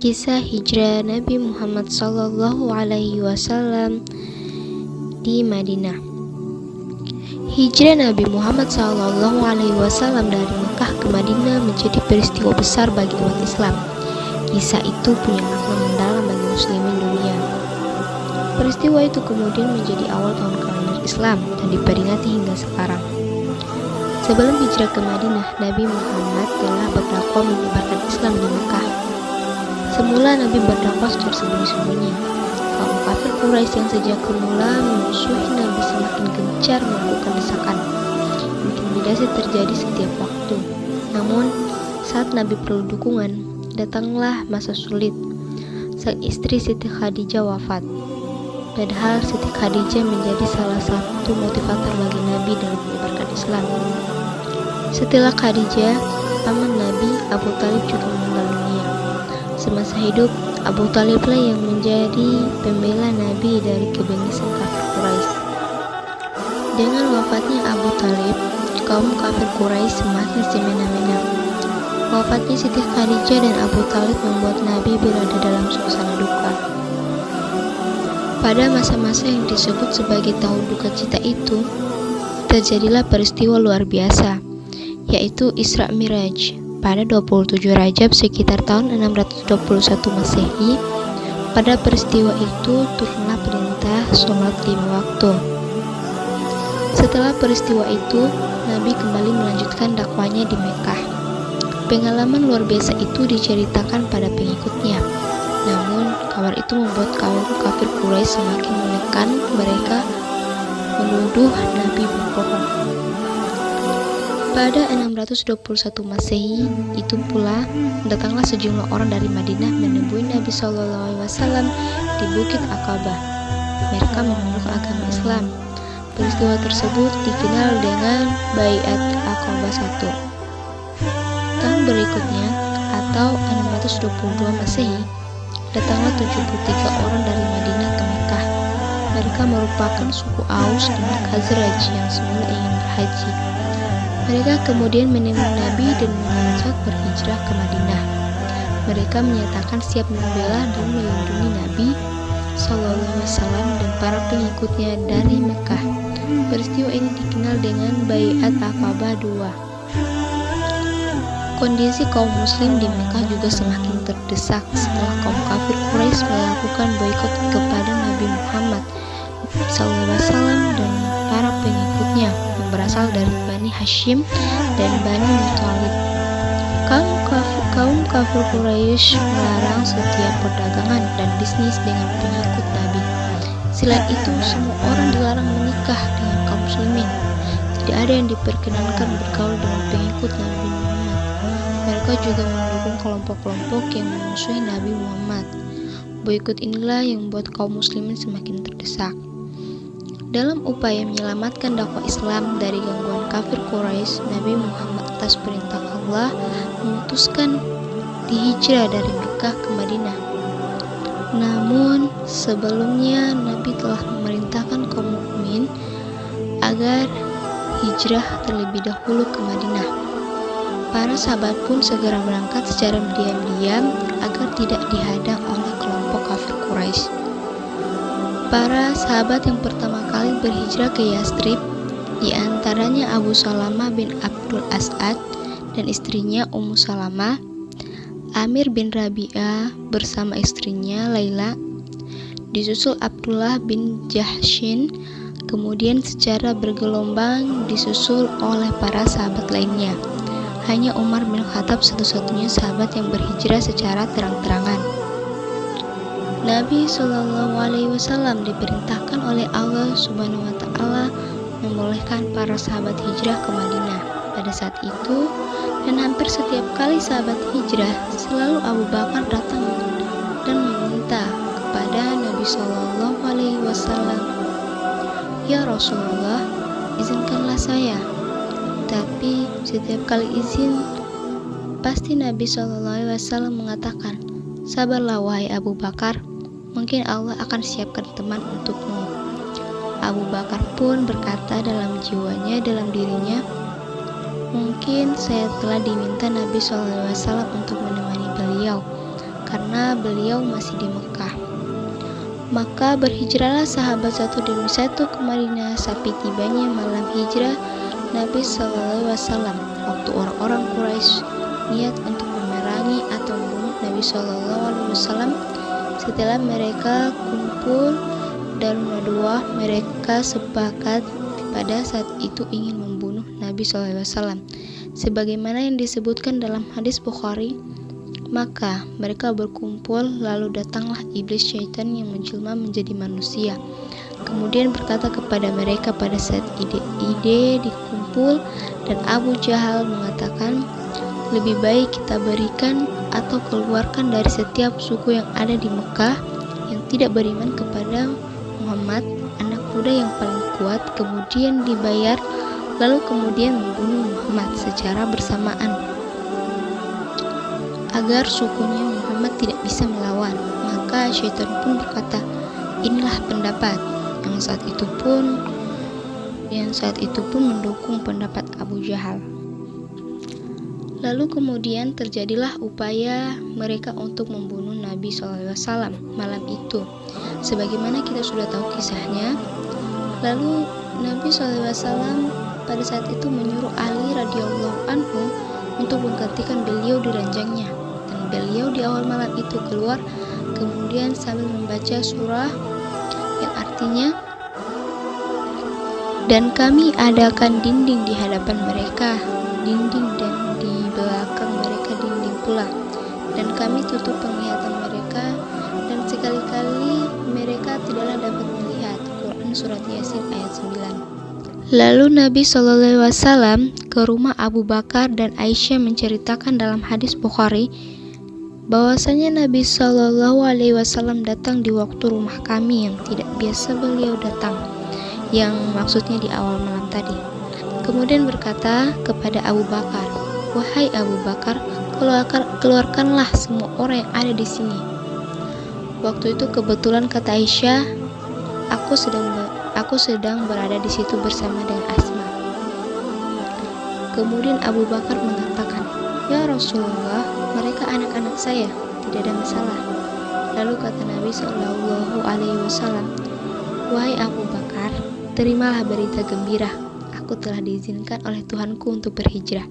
Kisah hijrah Nabi Muhammad SAW di Madinah. Hijrah Nabi Muhammad SAW dari Mekah ke Madinah menjadi peristiwa besar bagi umat Islam. Kisah itu punya makna mendalam bagi muslimin dunia. Peristiwa itu kemudian menjadi awal tahun kalender Islam dan diperingati hingga sekarang. Sebelum hijrah ke Madinah, Nabi Muhammad telah berdakwah menyebarkan Islam di Mekah. Semula Nabi berdakwah secara sembunyi-sembunyi. Kaum kafir Quraisy yang sejak semula memusuhi Nabi semakin gencar melakukan desakan. Intimidasi terjadi setiap waktu. Namun, saat Nabi perlu dukungan, datanglah masa sulit. Sang istri Siti Khadijah wafat. Padahal Siti Khadijah menjadi salah satu motivator bagi Nabi dalam menyebarkan Islam. Setelah Khadijah, paman Nabi Abu Thalib juga meninggal dunia. Semasa hidup, Abu Thaliblah yang menjadi pembela Nabi dari kebengisan kafir Quraisy. Dengan wafatnya Abu Thalib, kaum kafir Quraisy semakin semena-mena. Wafatnya Siti Khadijah dan Abu Thalib membuat Nabi berada dalam suasana duka. Pada masa-masa yang disebut sebagai tahun duka cita itu, terjadilah peristiwa luar biasa, yaitu Isra Miraj. Pada 27 Rajab sekitar tahun 621 Masehi, pada peristiwa itu turunlah perintah sholat 5 waktu. Setelah peristiwa itu, Nabi kembali melanjutkan dakwanya di Mekah. Pengalaman luar biasa itu diceritakan pada pengikutnya. Namun, kabar itu membuat kaum kafir Quraisy semakin menekan mereka, menuduh Nabi berbohong. Pada 621 Masehi, itu pula datanglah sejumlah orang dari Madinah menemui Nabi SAW di Bukit Aqabah. Mereka memeluk agama Islam. Peristiwa tersebut dikenal dengan Baiat Aqabah I. Tahun berikutnya, atau 622 Masehi, datanglah 73 orang dari Madinah ke Mekah. Mereka merupakan suku Aus dan Khazraj yang semula ingin berhaji. Mereka kemudian menemui Nabi dan mengajak berhijrah ke Madinah. Mereka menyatakan siap membela dan melindungi Nabi SAW dan para pengikutnya dari Mekah. Peristiwa ini dikenal dengan Baiat Aqabah II. Kondisi kaum muslim di Mekah juga semakin terdesak setelah kaum kafir Quraisy melakukan boikot kepada Nabi Muhammad SAW dan para pengikutnya yang berasal dari Bani Hashim dan Bani Muthalib. Kaum kafir Quraisy melarang setiap perdagangan dan bisnis dengan pengikut Nabi. Selain itu, semua orang dilarang menikah dengan kaum muslimin. Tidak ada yang diperkenankan bergaul dengan pengikut Nabi Muhammad. Mereka juga mendukung kelompok-kelompok yang memusuhi Nabi Muhammad. Boikot inilah yang membuat kaum muslimin semakin terdesak. Dalam upaya menyelamatkan dakwah Islam dari gangguan kafir Quraisy, Nabi Muhammad atas perintah Allah memutuskan dihijrah dari Mekah ke Madinah. Namun, sebelumnya Nabi telah memerintahkan kaum mukmin agar hijrah terlebih dahulu ke Madinah. Para sahabat pun segera berangkat secara diam-diam agar tidak dihadang oleh kelompok kafir Quraisy. Para sahabat yang pertama kali berhijrah ke Yathrib, di antaranya Abu Salamah bin Abdul As'ad dan istrinya Ummu Salamah, Amir bin Rabi'ah bersama istrinya Laila, disusul Abdullah bin Jahshin, kemudian secara bergelombang disusul oleh para sahabat lainnya. Hanya Umar bin Khattab satu-satunya sahabat yang berhijrah secara terang-terangan. Nabi SAW diperintahkan oleh Allah Subhanahu wa Ta'ala membolehkan para sahabat hijrah ke Madinah pada saat itu, dan hampir setiap kali sahabat hijrah selalu Abu Bakar datang dan meminta kepada Nabi SAW, "Ya Rasulullah, izinkanlah saya." Tapi setiap kali izin, pasti Nabi SAW mengatakan, "Sabarlah wahai Abu Bakar, mungkin Allah akan siapkan teman untukmu." Abu Bakar pun berkata dalam jiwanya, dalam dirinya, "Mungkin saya telah diminta Nabi SAW untuk menemani beliau, karena karena beliau masih di Mekah. Maka berhijrahlah sahabat satu demi satu ke Madinah sampai tibanya malam hijrah Nabi SAW, waktu orang-orang Quraisy niat untuk memerangi atau membunuh Nabi SAW. Setelah mereka kumpul dalam nadwah, mereka sepakat pada saat itu ingin membunuh Nabi SAW, sebagaimana yang disebutkan dalam hadis Bukhari. Maka mereka berkumpul, lalu datanglah iblis syaitan yang menjelma menjadi manusia. Kemudian berkata kepada mereka pada saat ide dikumpul, dan Abu Jahal mengatakan, lebih baik kita berikan atau keluarkan dari setiap suku yang ada di Mekah yang tidak beriman kepada Muhammad anak muda yang paling kuat, kemudian dibayar, lalu kemudian membunuh Muhammad secara bersamaan agar sukunya Muhammad tidak bisa melawan. Maka syaitan pun berkata, inilah pendapat yang saat itu pun mendukung pendapat Abu Jahal. Lalu kemudian terjadilah upaya mereka untuk membunuh Nabi SAW malam itu, sebagaimana kita sudah tahu kisahnya. Lalu Nabi SAW pada saat itu menyuruh Ali radhiyallahu anhu untuk menggantikan beliau di ranjangnya, dan beliau di awal malam itu keluar kemudian sambil membaca surah yang artinya, dan kami adakan dinding di hadapan mereka, dinding, dan di belakang mereka dinding pula, dan kami tutup penglihatan mereka, dan sekali-kali mereka tidaklah dapat melihat. Quran Surat Yasin ayat 9. Lalu Nabi SAW ke rumah Abu Bakar dan Aisyah menceritakan dalam hadis Bukhari bahwasanya Nabi SAW datang di waktu rumah kami yang tidak biasa beliau datang, yang maksudnya di awal malam tadi. Kemudian berkata kepada Abu Bakar, wahai Abu Bakar, keluarkanlah semua orang yang ada di sini. Waktu itu kebetulan kata Aisyah, aku sedang berada di situ bersama dengan Asma. Kemudian Abu Bakar mengatakan, ya Rasulullah, mereka anak-anak saya, tidak ada masalah. Lalu kata Nabi SAW, wahai Abu Bakar, terimalah berita gembira, aku telah diizinkan oleh Tuhanku untuk berhijrah.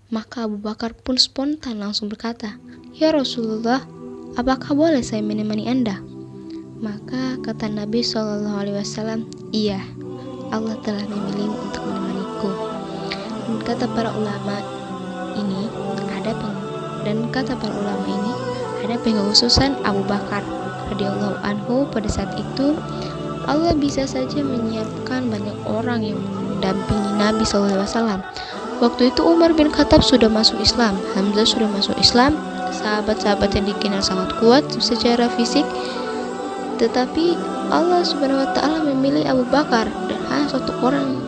Maka Abu Bakar pun spontan langsung berkata, ya Rasulullah, apakah boleh saya menemani Anda? Maka kata Nabi SAW, iya, Allah telah memilih untuk menemaniku. Dan kata para ulama ini ada pengkhususan Abu Bakar radhiyallahu anhu. Pada saat itu Allah bisa saja menyiapkan banyak orang yang mendampingi Nabi SAW. Waktu itu Umar bin Khattab sudah masuk Islam, Hamzah sudah masuk Islam, sahabat-sahabat yang dikenal sangat kuat secara fisik. Tetapi Allah Subhanahu wa Ta'ala memilih Abu Bakar dan hanya satu orang.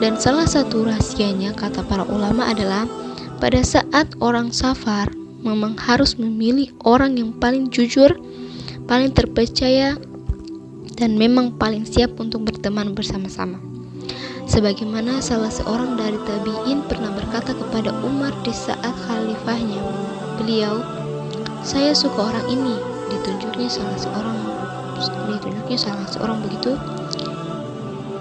Dan salah satu rahasianya, kata para ulama, adalah pada saat orang safar memang harus memilih orang yang paling jujur, paling terpercaya, dan memang paling siap untuk berteman bersama-sama. Sebagaimana salah seorang dari tabi'in pernah berkata kepada Umar di saat khalifahnya, beliau, saya suka orang ini, ditunjuknya salah seorang begitu.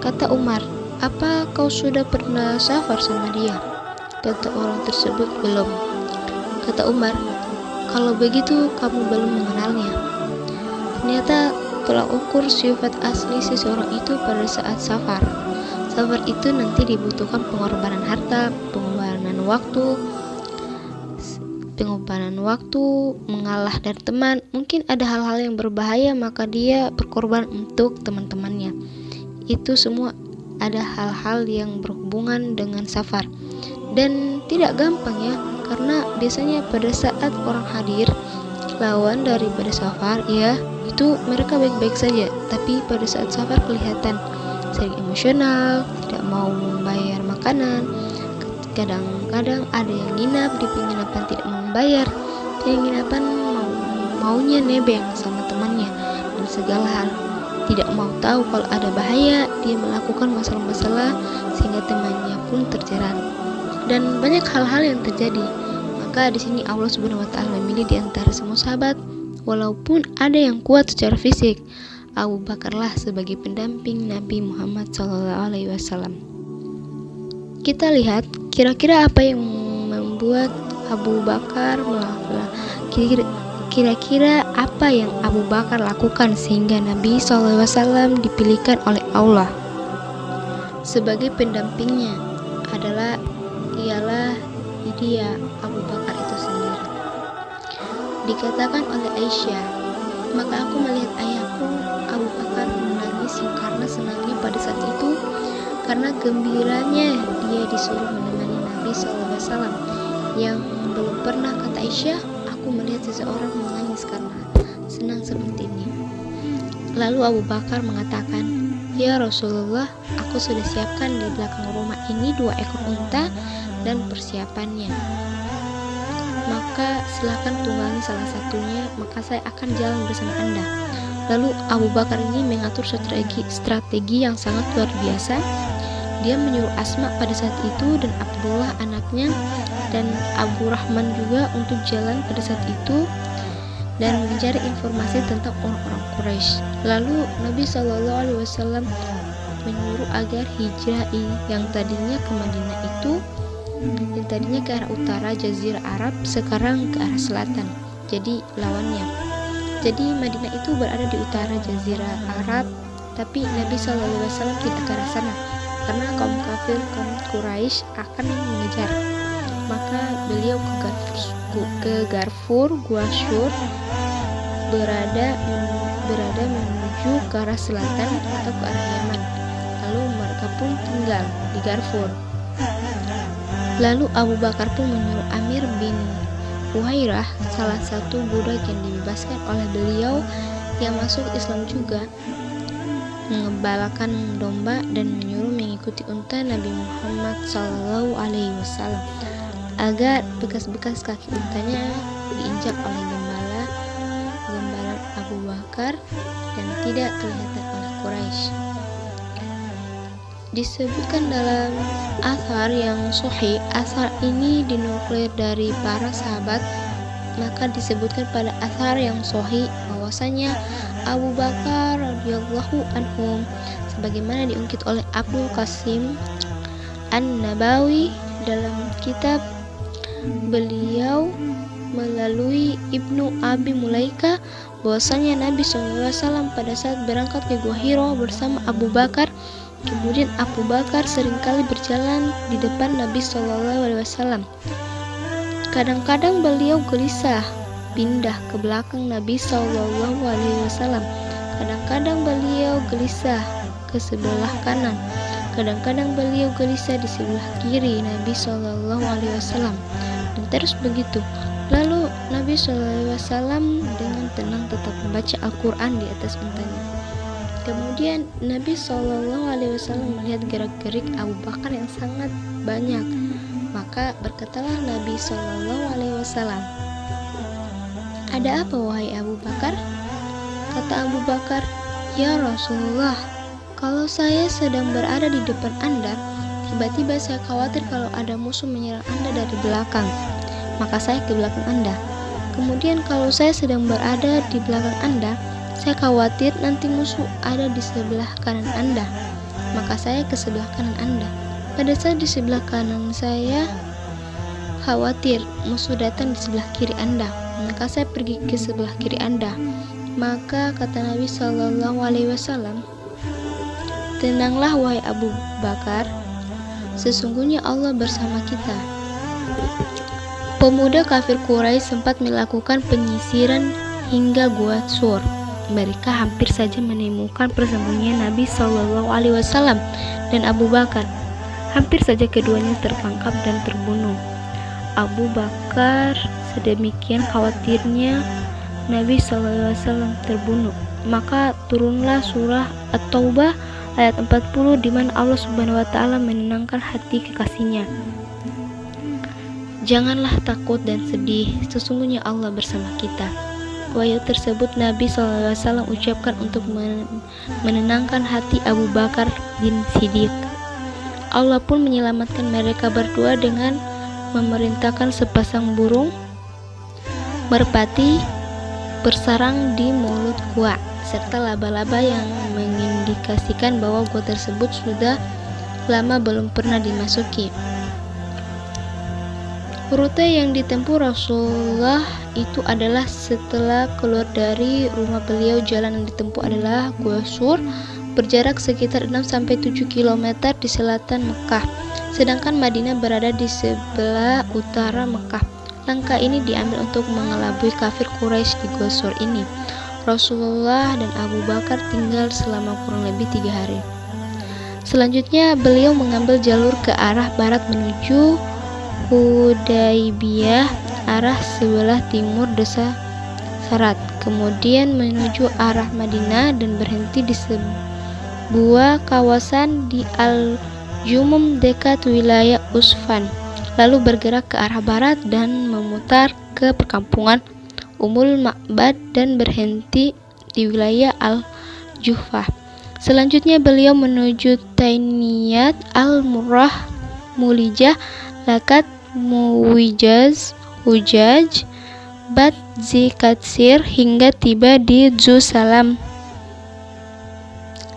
Kata Umar, apa kau sudah pernah safar sama dia? Kata orang tersebut, belum. Kata Umar, kalau begitu kamu belum mengenalnya. Ternyata tolak ukur sifat asli seseorang itu pada saat safar. Safar itu nanti dibutuhkan pengorbanan harta, pengorbanan waktu, mengalah dari teman. Mungkin ada hal-hal yang berbahaya, maka dia berkorban untuk teman-temannya. Itu semua ada hal-hal yang berhubungan dengan safar. Dan tidak gampang ya, karena biasanya pada saat orang hadir, lawan daripada safar, ya itu mereka baik-baik saja. Tapi pada saat safar kelihatan sering emosional, tidak mau membayar makanan. Kadang-kadang ada yang nginap di penginapan tidak mau membayar, penginapan maunya nebeng sama temannya, dan segala hal. Tidak mau tahu kalau ada bahaya, dia melakukan masalah-masalah sehingga temannya pun terjerat. Dan banyak hal-hal yang terjadi. Maka di sini Allah Subhanahu wa taala memilih di antara semua sahabat, walaupun ada yang kuat secara fisik, Abu Bakarlah sebagai pendamping Nabi Muhammad SAW. Kita lihat kira-kira apa yang membuat Abu Bakar melakukan, kira-kira apa yang Abu Bakar lakukan sehingga Nabi SAW dipilihkan oleh Allah sebagai pendampingnya ialah dia Abu Bakar itu sendiri. Dikatakan oleh Aisyah, maka aku melihat ayahku Abu Bakar menangis karena senangnya pada saat itu, karena gembiranya dia disuruh menemani Nabi SAW. Yang belum pernah, kata Aisyah, aku melihat seseorang menangis karena senang seperti ini. Lalu Abu Bakar mengatakan, ya Rasulullah, aku sudah siapkan di belakang rumah ini 2 ekor unta dan persiapannya. Maka silakan tunggangi salah satunya, maka saya akan jalan bersama Anda. Lalu Abu Bakar ini mengatur strategi yang sangat luar biasa. Dia menyuruh Asma pada saat itu dan Abdullah anaknya dan Abu Rahman juga untuk jalan pada saat itu dan mencari informasi tentang orang-orang Quraisy. Lalu Nabi SAW menyuruh agar hijrah yang tadinya ke Madinah itu, yang tadinya ke arah utara Jazirah Arab, sekarang ke arah selatan. Jadi lawannya. Jadi Madinah itu berada di utara Jazirah Arab, tapi Nabi SAW tidak ke arah sana karena kaum kafir, kaum Quraisy akan mengejar. Maka beliau ke Garfur, Gua Syur, berada menuju ke arah selatan atau ke arah Yaman. Lalu mereka pun tinggal di Garfur. Lalu Abu Bakar pun menyuruh Amir bin Uhairah, salah satu budak yang dibebaskan oleh beliau yang masuk Islam juga, mengembalakan domba dan menyuruh mengikuti unta Nabi Muhammad SAW agar bekas-bekas kaki untanya diinjak oleh gembala Abu Bakar dan tidak kelihatan oleh Quraisy. Disebutkan dalam athar yang sahih, athar ini dinuklir dari para sahabat, maka disebutkan pada athar yang sahih bahwasanya Abu Bakar radhiyallahu anhu, sebagaimana diungkit oleh Abdul Qasim An-Nabawi dalam kitab beliau melalui Ibnu Abi Mulaika, bahwasanya Nabi SAW pada saat berangkat ke Gua Hiro bersama Abu Bakar, kemudian Abu Bakar seringkali berjalan di depan Nabi SAW. Kadang-kadang beliau gelisah pindah ke belakang Nabi SAW. Kadang-kadang beliau gelisah ke sebelah kanan. Kadang-kadang beliau gelisah di sebelah kiri Nabi SAW. Dan terus begitu. Lalu Nabi SAW dengan tenang tetap membaca Al-Quran di atas untanya. Kemudian Nabi SAW melihat gerak-gerik Abu Bakar yang sangat banyak. Maka berkatalah Nabi SAW, ada apa wahai Abu Bakar? Kata Abu Bakar, ya Rasulullah, kalau saya sedang berada di depan Anda, tiba-tiba saya khawatir kalau ada musuh menyerang Anda dari belakang, maka saya ke belakang Anda. Kemudian kalau saya sedang berada di belakang Anda, saya khawatir nanti musuh ada di sebelah kanan Anda, maka saya ke sebelah kanan Anda. Pada saat di sebelah kanan saya khawatir musuh datang di sebelah kiri Anda, maka saya pergi ke sebelah kiri Anda. Maka kata Nabi SAW, tenanglah wahai Abu Bakar, sesungguhnya Allah bersama kita. Pemuda kafir Quraisy sempat melakukan penyisiran hingga Gua Sur. Mereka hampir saja menemukan persembunyian Nabi SAW dan Abu Bakar. Hampir saja keduanya tertangkap dan terbunuh. Abu Bakar sedemikian khawatirnya Nabi SAW terbunuh, maka turunlah surah At-Taubah ayat 40 di mana Allah Subhanahu wa taala menenangkan hati kekasihnya. Janganlah takut dan sedih, sesungguhnya Allah bersama kita. Ayat tersebut Nabi SAW ucapkan untuk menenangkan hati Abu Bakar bin Siddiq. Allah pun menyelamatkan mereka berdua dengan memerintahkan sepasang burung merpati bersarang di mulut gua, serta laba-laba yang mengindikasikan bahwa gua tersebut sudah lama belum pernah dimasuki. Rute yang ditempuh Rasulullah itu adalah setelah keluar dari rumah beliau, jalan yang ditempuh adalah Gua Sur, berjarak sekitar 6-7 km di selatan Mekah, sedangkan Madinah berada di sebelah utara Mekah. Langkah ini diambil untuk mengelabui kafir Quraisy di Gua Sur ini. Rasulullah dan Abu Bakar tinggal selama kurang lebih 3 hari. Selanjutnya beliau mengambil jalur ke arah barat menuju Hudaybiyah, arah sebelah timur desa Sarat, kemudian menuju arah Madinah dan berhenti di sebuah kawasan di Al-Jumum dekat wilayah Usfan, lalu bergerak ke arah barat dan memutar ke perkampungan Umul Ma'bad dan berhenti di wilayah Al-Juhfah. Selanjutnya beliau menuju Tainiyat, Al-Murrah, Mulijah, Lakat, Muwijaz, Hujaj, Bat Zikatsir hingga tiba di Zusalam.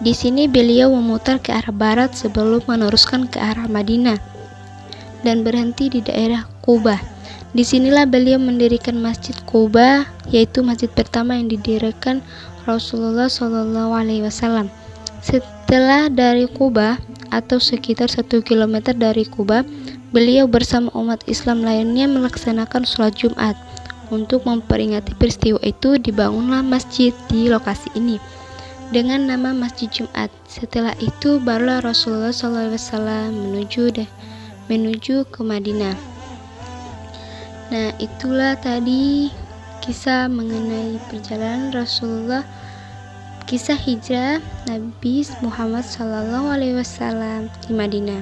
Di sini beliau memutar ke arah barat sebelum meneruskan ke arah Madinah dan berhenti di daerah Quba. Disinilah beliau mendirikan Masjid Quba, yaitu masjid pertama yang didirikan Rasulullah SAW. Setelah dari Quba atau sekitar 1 km dari Quba, beliau bersama umat Islam lainnya melaksanakan sholat Jumat. Untuk memperingati peristiwa itu dibangunlah masjid di lokasi ini dengan nama Masjid Jumat. Setelah itu barulah Rasulullah SAW menuju ke Madinah. Nah, itulah tadi kisah mengenai perjalanan Rasulullah, kisah hijrah Nabi Muhammad SAW di Madinah.